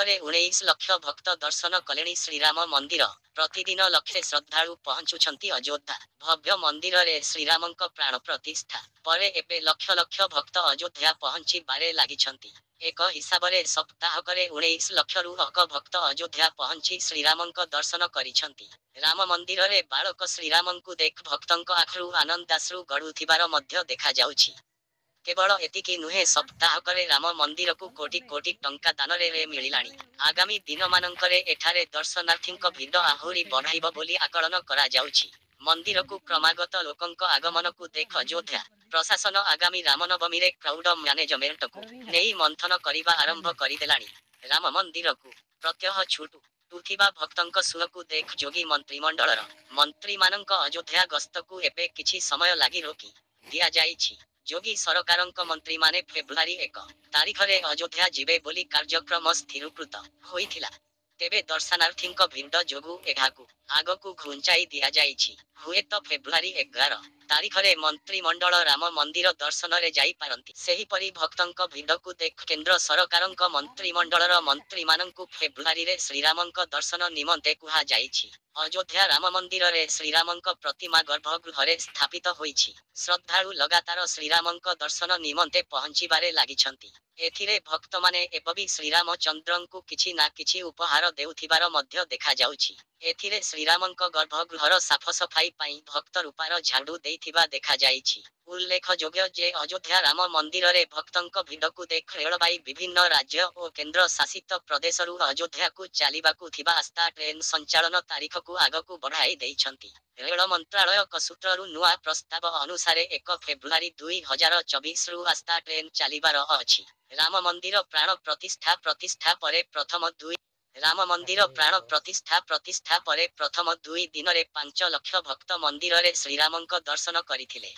ସପ୍ତାହକରେ 19 ଲକ୍ଷ ଭକ୍ତ ଦର୍ଶନ କଲେଣି ଶ୍ରୀରାମ ମନ୍ଦିର। ପ୍ରତିଦିନ ଲକ୍ଷେ ଶ୍ରଦ୍ଧାଳୁ ପହଞ୍ଚୁଛନ୍ତି ଅଯୋଧ୍ୟା। ଭବ୍ୟ ମନ୍ଦିରରେ ଶ୍ରୀରାମଙ୍କ ପ୍ରାଣ ପ୍ରତିଷ୍ଠା ପରେ ଏବେ ଲକ୍ଷ ଲକ୍ଷ ଭକ୍ତ ଅଯୋଧ୍ୟା ପହଞ୍ଚିବାରେ ଲାଗିଛନ୍ତି। ଏକ ହିସାବରେ ସପ୍ତାହକରେ 19 ଲକ୍ଷରୁ ଅଧିକ ଭକ୍ତ ଅଯୋଧ୍ୟା ପହଞ୍ଚି ଶ୍ରୀରାମଙ୍କ ଦର୍ଶନ କରିଛନ୍ତି। ରାମ ମନ୍ଦିରରେ ବାଳକ ଶ୍ରୀରାମଙ୍କୁ ଦେଖ ଭକ୍ତଙ୍କ ଆଖିରୁ ଆନନ୍ଦାଶ୍ରୁ ଗଡୁଥିବାର ମଧ୍ୟ ଦେଖାଯାଉଛି। କେବଳ ଏତିକି ନୁହେଁ, ସପ୍ତାହକରେ ରାମ ମନ୍ଦିରକୁ କୋଟି କୋଟି ଟଙ୍କା ଦାନରେ ମିଳିଲାଣି। ଆଗାମୀ ଦିନମାନଙ୍କରେ ଏଠାରେ ଦର୍ଶନାର୍ଥୀଙ୍କ ଭିଡ଼ ଆହୁରି ବଢ଼ାଇବ ବୋଲି ଆକଳନ କରାଯାଉଛି। ମନ୍ଦିରକୁ କ୍ରମାଗତ ଲୋକଙ୍କ ଆଗମନକୁ ଦେଖ ଅଯୋଧ୍ୟା ପ୍ରଶାସନ ଆଗାମୀ ରାମନବମୀରେ କ୍ରାଉଡ ମ୍ୟାନେଜମେଣ୍ଟକୁ ନେଇ ମନ୍ଥନ କରିବା ଆରମ୍ଭ କରିଦେଲାଣି। ରାମ ମନ୍ଦିରକୁ ପ୍ରତ୍ୟହ ଛୁଟୁଥିବା ଭକ୍ତଙ୍କ ସୁଅକୁ ଦେଖ ଯୋଗୀ ମନ୍ତ୍ରିମଣ୍ଡଳର ମନ୍ତ୍ରୀମାନଙ୍କ ଅଯୋଧ୍ୟା ଗସ୍ତକୁ ଏବେ କିଛି ସମୟ ଲାଗି ରୋକି ଦିଆଯାଇଛି। ଯୋଗୀ ସରକାରଙ୍କ ମନ୍ତ୍ରୀମାନେ ଫେବୃଆରୀ 1 ତାରିଖରେ ଅଯୋଧ୍ୟା ଯିବେ ବୋଲି କାର୍ଯ୍ୟକ୍ରମ ସ୍ଥିରୀକୃତ ହୋଇଥିଲା। ତେବେ ଦର୍ଶନାର୍ଥୀଙ୍କ ଭିଡ଼ ଯୋଗୁଁ ଏହାକୁ ଆଗକୁ ଘୁଞ୍ଚାଇ ଦିଆଯାଇଛି। ହୁଏତ ଫେବୃଆରୀ 11 ତାରିଖରେ ମନ୍ତ୍ରିମଣ୍ଡଳ ରାମ ମନ୍ଦିର ଦର୍ଶନରେ ଯାଇପାରନ୍ତି। ସେହିପରି ଭକ୍ତଙ୍କ ଭିଡ଼କୁ ଦେଖ କେନ୍ଦ୍ର ସରକାରଙ୍କ ମନ୍ତ୍ରିମଣ୍ଡଳର ମନ୍ତ୍ରୀମାନଙ୍କୁ ଫେବୃଆରୀରେ ଶ୍ରୀରାମଙ୍କ ଦର୍ଶନ ନିମନ୍ତେ କୁହାଯାଇଛି। ଅଯୋଧ୍ୟା ରାମ ମନ୍ଦିରରେ ଶ୍ରୀରାମଙ୍କ ପ୍ରତିମା ଗର୍ଭଗୃହରେ ସ୍ଥାପିତ ହୋଇଛି। ଶ୍ରଦ୍ଧାଳୁ ଲଗାତାର ଶ୍ରୀରାମଙ୍କ ଦର୍ଶନ ନିମନ୍ତେ ପହଞ୍ଚିବାରେ ଲାଗିଛନ୍ତି। ଏଥିରେ ଭକ୍ତମାନେ ଏବେବି ଶ୍ରୀରାମଚନ୍ଦ୍ରଙ୍କୁ କିଛି ନା କିଛି ଉପହାର ଦେଉଥିବାର ମଧ୍ୟ ଦେଖାଯାଉଛି। ଏଥିରେ ଶ୍ରୀରାମଙ୍କ ଗର୍ଭଗୃହର ସାଫସଫାଇ ପାଇଁ ଭକ୍ତ ରୂପାର ଝାଡୁ ଦେଇଥିବା ଦେଖାଯାଇଛି। ଉଲ୍ଲେଖଯୋଗ୍ୟ ଯେ ଅଯୋଧ୍ୟା ରାମ ମନ୍ଦିରରେ ଭକ୍ତଙ୍କ ଭିଡ଼କୁ ଦେଖ ରେଳବାଇ ବିଭିନ୍ନ ରାଜ୍ୟ ଓ କେନ୍ଦ୍ର ଶାସିତ ପ୍ରଦେଶରୁ ଅଯୋଧ୍ୟାକୁ ଚାଲିବାକୁ ଥିବା ଆସ୍ଥା ଟ୍ରେନ୍ ସଞ୍ଚାଳନ ତାରିଖକୁ ଆଗକୁ ବଢ଼ାଇ ଦେଇଛନ୍ତି। ରେଳ ମନ୍ତ୍ରାଳୟଙ୍କ ସୂତ୍ରରୁ ନୂଆ ପ୍ରସ୍ତାବ ଅନୁସାରେ 1 ଫେବୃଆରୀ 2024ରୁ ଆସ୍ଥା ଟ୍ରେନ୍ ଚାଲିବାର ଅଛି। ରାମ ମନ୍ଦିର ପ୍ରାଣ ପ୍ରତିଷ୍ଠା ପରେ ରାମ ମନ୍ଦିର ପ୍ରାଣ ପ୍ରତିଷ୍ଠା ପରେ ପ୍ରଥମ 2 ଦିନରେ 5 ଲକ୍ଷ ଭକ୍ତ ମନ୍ଦିରରେ ଶ୍ରୀରାମଙ୍କ ଦର୍ଶନ କରିଥିଲେ।